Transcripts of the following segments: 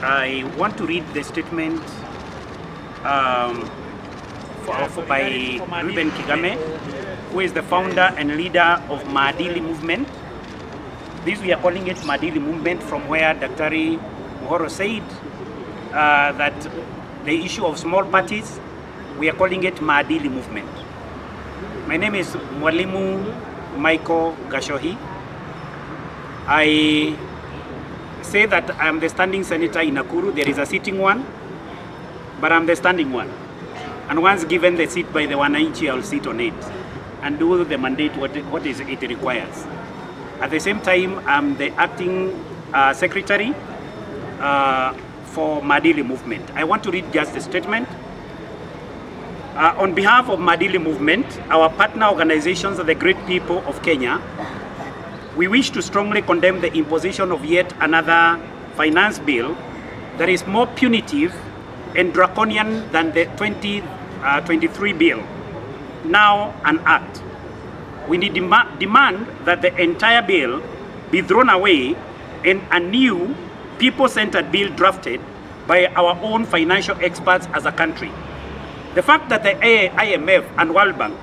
I want to read the statement by Reuben Kigame, who is the founder and leader of Maadili Movement. This we are calling it Maadili Movement, from where Daktari Uhuru said that the issue of small parties, we are calling it Maadili Movement. My name is Mwalimu Michael Gashohi. I say that I am the standing senator in Nakuru. There is a sitting one, but I'm the standing one. And once given the seat by the Wananchi, I'll sit on it and do the mandate what it requires. At the same time, I'm the acting secretary for Maadili Movement. I want to read just a statement. On behalf of Maadili Movement, our partner organizations and the great people of Kenya, we wish to strongly condemn the imposition of yet another finance bill that is more punitive and draconian than the 2023 bill, now an act. We demand that the entire bill be thrown away and a new people-centered bill drafted by our own financial experts as a country. The fact that the IMF and World Bank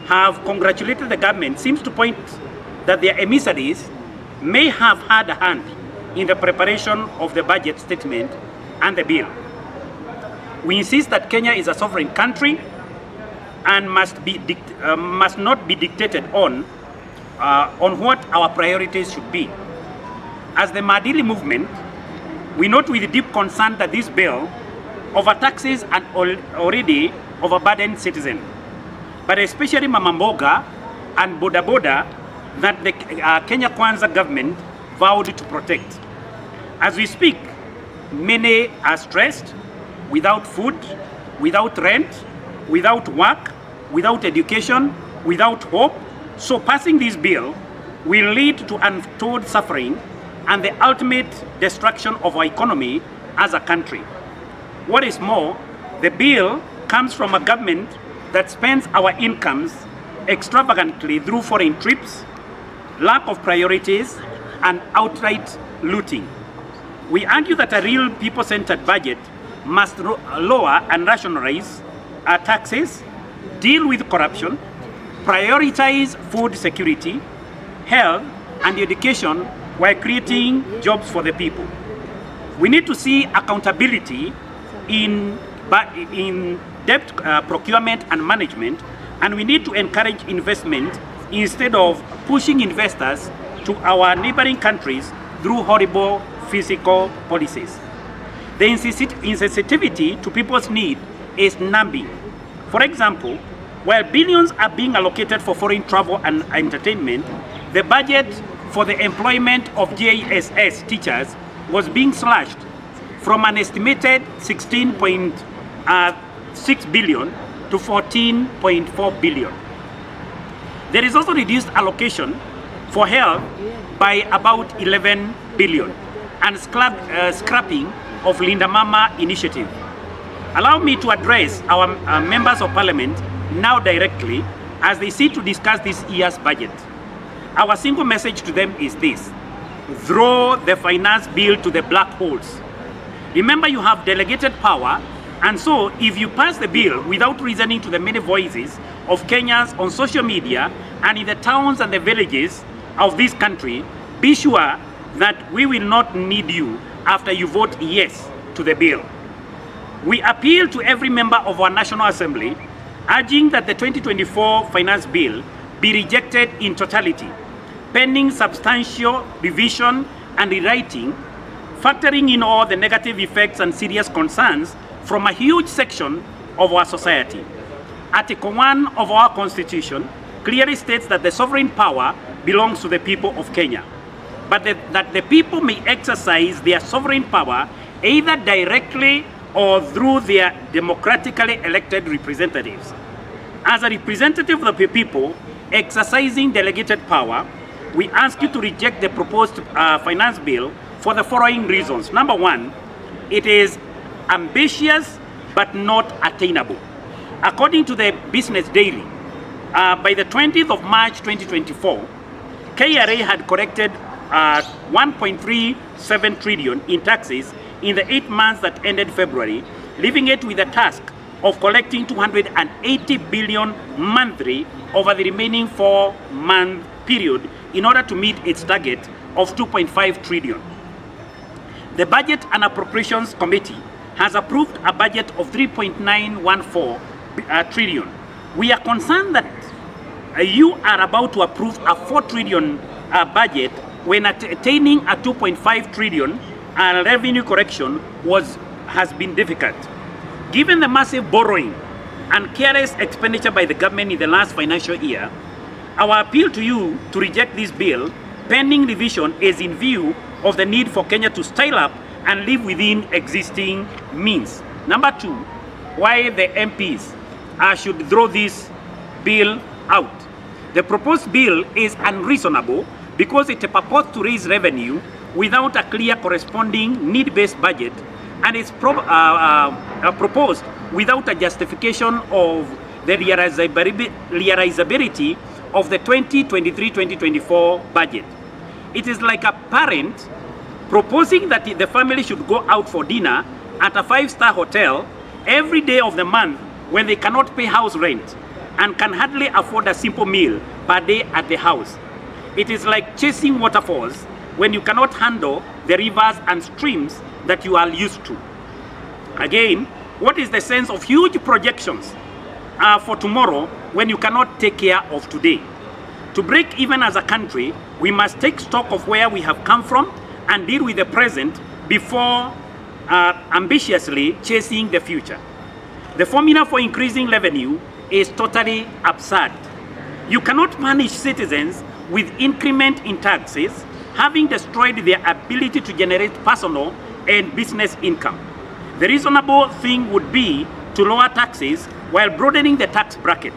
have congratulated the government seems to point that their emissaries may have had a hand in the preparation of the budget statement and the bill. We insist that Kenya is a sovereign country and must not be dictated on what our priorities should be. As the Maadili Movement, we note with deep concern that this bill overtaxes an already overburdened citizen, but especially Mama Mboga and Boda Boda that the Kenya Kwanza government vowed to protect. As we speak, many are stressed, without food, without rent, without work, without education, without hope. So passing this bill will lead to untold suffering and the ultimate destruction of our economy as a country. What is more, the bill comes from a government that spends our incomes extravagantly through foreign trips, lack of priorities, and outright looting. We argue that a real people-centered budget must lower and rationalize our taxes, deal with corruption, prioritize food security, health, and education while creating jobs for the people. We need to see accountability in debt procurement and management, and we need to encourage investment instead of pushing investors to our neighboring countries through horrible fiscal policies. The insensitivity to people's need is numbing. For example, while billions are being allocated for foreign travel and entertainment, the budget for the employment of JSS teachers was being slashed from an estimated 16.6 billion to 14.4 billion. There is also reduced allocation for health by about 11 billion and scrapping of Linda Mama initiative. Allow me to address our members of parliament now directly as they seek to discuss this year's budget. Our single message to them is this: throw the finance bill to the black holes. Remember, you have delegated power, and so if you pass the bill without listening to the many voices of Kenyans on social media and in the towns and the villages of this country, be sure that we will not need you after you vote yes to the bill. We appeal to every member of our National Assembly, urging that the 2024 finance bill be rejected in totality, pending substantial revision and rewriting, factoring in all the negative effects and serious concerns from a huge section of our society. Article 1 of our Constitution clearly states that the sovereign power belongs to the people of Kenya, but that the people may exercise their sovereign power either directly or through their democratically elected representatives. As a representative of the people exercising delegated power, we ask you to reject the proposed finance bill for the following reasons. Number one, it is ambitious but not attainable. According to the Business Daily, by the 20th of March 2024, KRA had collected 1.37 trillion in taxes in the 8 months that ended February, leaving it with the task of collecting 280 billion monthly over the remaining 4-month period in order to meet its target of 2.5 trillion. The Budget and Appropriations Committee has approved a budget of 3.914 trillion. We are concerned that you are about to approve a 4 trillion budget when attaining a 2.5 trillion revenue correction has been difficult. Given the massive borrowing and careless expenditure by the government in the last financial year, our appeal to you to reject this bill pending revision is in view of the need for Kenya to style up and live within existing means. Number 2, why the MPs should throw this bill out. The proposed bill is unreasonable because it purports to raise revenue without a clear corresponding need-based budget, and is proposed without a justification of the realizability of the 2023-2024 budget. It is like a parent proposing that the family should go out for dinner at a 5-star hotel every day of the month when they cannot pay house rent and can hardly afford a simple meal per day at the house. It is like chasing waterfalls when you cannot handle the rivers and streams that you are used to. Again, what is the sense of huge projections for tomorrow when you cannot take care of today? To break even as a country, we must take stock of where we have come from and deal with the present before ambitiously chasing the future. The formula for increasing revenue is totally absurd. You cannot punish citizens with increment in taxes, having destroyed their ability to generate personal and business income. The reasonable thing would be to lower taxes while broadening the tax bracket.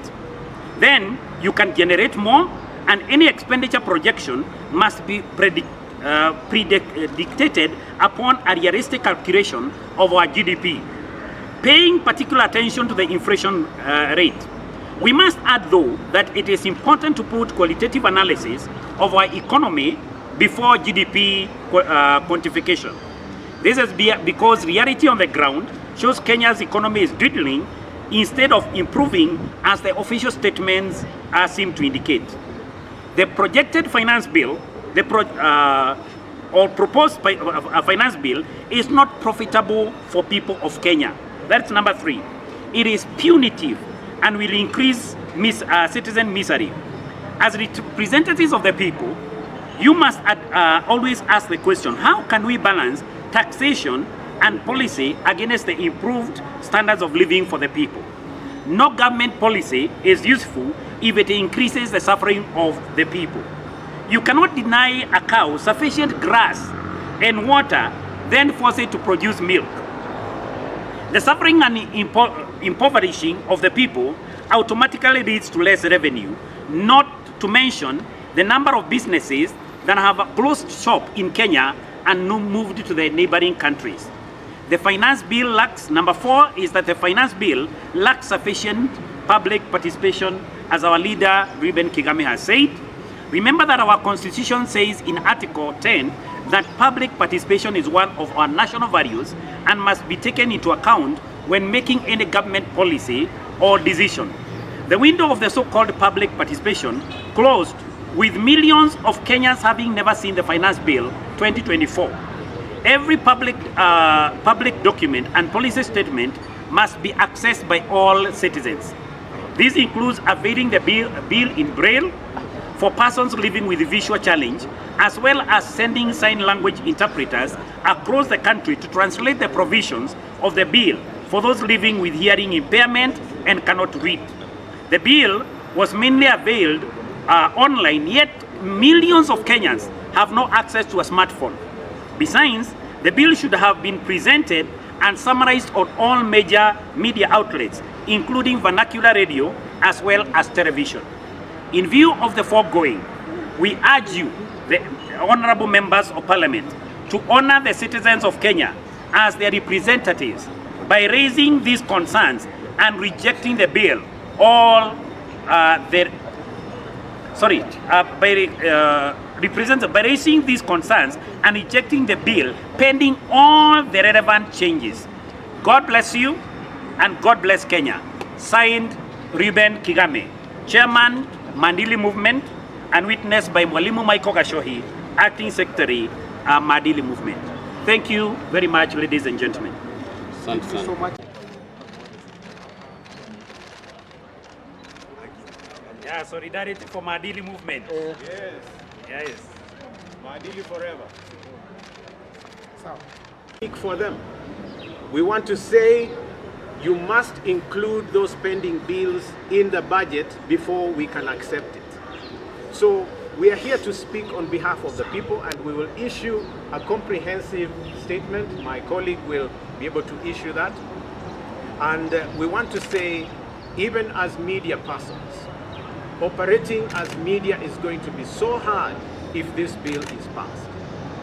Then you can generate more, and any expenditure projection must be predicted upon a realistic calculation of our GDP, paying particular attention to the inflation rate. We must add, though, that it is important to put qualitative analysis of our economy before GDP quantification. This is because reality on the ground shows Kenya's economy is dwindling instead of improving, as the official statements seem to indicate. The projected finance bill, proposed finance bill, is not profitable for people of Kenya. That's number 3. It is punitive and will increase citizen misery. As representatives of the people, you must always ask the question, how can we balance taxation and policy against the improved standards of living for the people? No government policy is useful if it increases the suffering of the people. You cannot deny a cow sufficient grass and water, then force it to produce milk. The suffering and impoverishing of the people automatically leads to less revenue, not to mention the number of businesses that have closed shop in Kenya and moved to the neighboring countries. The finance bill lacks, number 4 is that the finance bill lacks sufficient public participation, as our leader Reuben Kigame has said. Remember that our constitution says in Article 10 that public participation is one of our national values and must be taken into account when making any government policy or decision. The window of the so-called public participation closed, with millions of Kenyans having never seen the finance bill 2024. Every public document and policy statement must be accessed by all citizens. This includes availing the bill in Braille for persons living with a visual challenge, as well as sending sign language interpreters across the country to translate the provisions of the bill for those living with hearing impairment and cannot read. The bill was mainly availed online, yet millions of Kenyans have no access to a smartphone. Besides, the bill should have been presented and summarized on all major media outlets, including vernacular radio as well as television. In view of the foregoing, we urge you, the honorable members of parliament, to honor the citizens of Kenya as their representatives by raising these concerns and rejecting the bill, representatives by raising these concerns and rejecting the bill pending all the relevant changes. God bless you and God bless Kenya. Signed, Reuben Kigame, Chairman, Mandili Movement, and witnessed by Mwalimu Michael Gashohi, Acting Secretary, Mandili Movement. Thank you very much, ladies and gentlemen. Thank you so much. Yeah, solidarity for Mandili Movement. Yes. Yes. Mandili forever. So, speak for them. We want to say you must include those pending bills in the budget before we can accept it. So we are here to speak on behalf of the people, and we will issue a comprehensive statement. My colleague will be able to issue that. And we want to say, even as media persons, operating as media is going to be so hard if this bill is passed.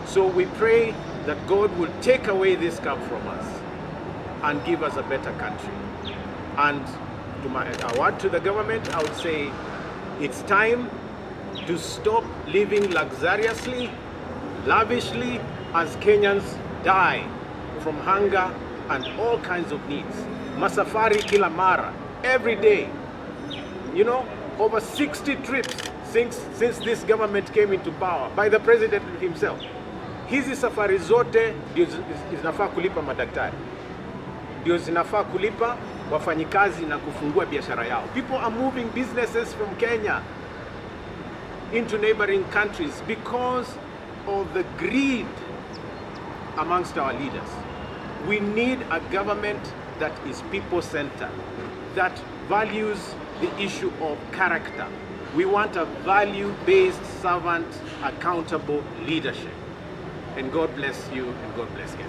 So we pray that God will take away this cup from us and give us a better country. And to my word to the government, I would say it's time to stop living luxuriously, lavishly, as Kenyans die from hunger and all kinds of needs. Masafari kila mara, every day. You know, over 60 trips since this government came into power by the president himself. Hizi safari zote ndio zinafaa kulipa madaktari, ndio zinafaa kulipa wafanyikazi na kufungua biashara yao. People are moving businesses from Kenya into neighboring countries because of the greed amongst our leaders. We need a government that is people-centered, that values the issue of character. We want a value-based, servant, accountable leadership. And God bless you, and God bless Kenya.